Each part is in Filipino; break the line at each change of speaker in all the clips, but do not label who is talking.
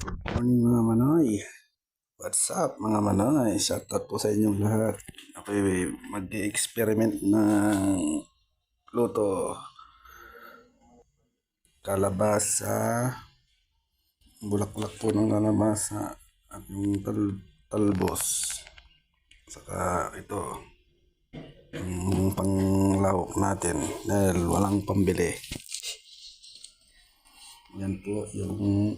Morning mga manoy. What's up mga manoy? Shoutout po sa inyong lahat. Ako'y mag-experiment ng luto. Kalabasa. Bulaklak po ng kalabasa. At yung talbos. Saka ito. Yung panglawak natin. Dahil walang pambili. Yan po yung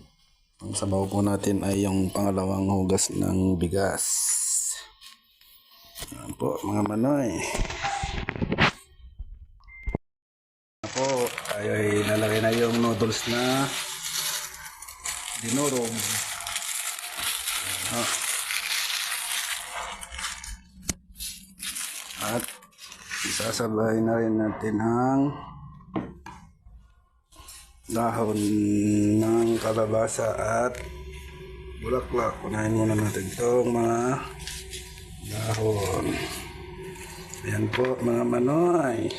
ang sabaw po natin ay yung pangalawang hugas ng bigas. Yan po mga manoy. Ako ay lalagay na yung noodles na dinurog. At isasabay na rin natin ang dahon ng kalabasa at bulaklak. Unahin muna natin itong mga dahon. Ayan po mga manoy.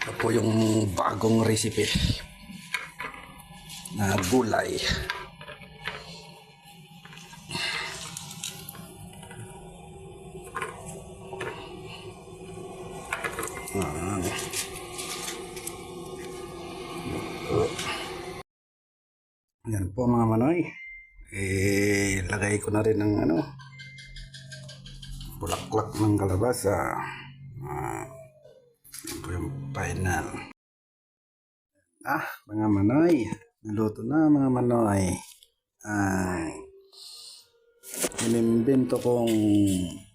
Ito po yung bagong recipe na gulay. Ayan po mga manoy. Lagay ko na rin ng bulaklak ng kalabasa. Yan po yung final. Mga manoy. Naluto na mga manoy. Inimbento kong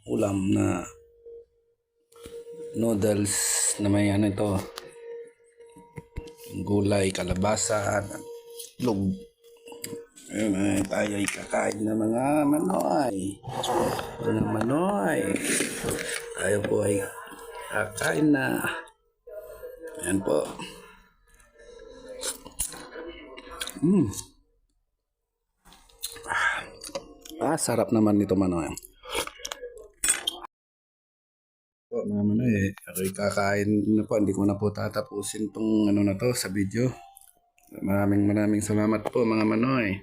ulam na noodles na may ito. Gulay, kalabasa, log. Ayun, tayo ay kakain na mga manoy. Mga manoy. Tayo po ay kakain na. Ayan po. Sarap naman nito manoy. Po, mga manoy, ako'y kakain na po. Hindi ko na po tatapusin tong na to sa video. Maraming salamat po mga manoy.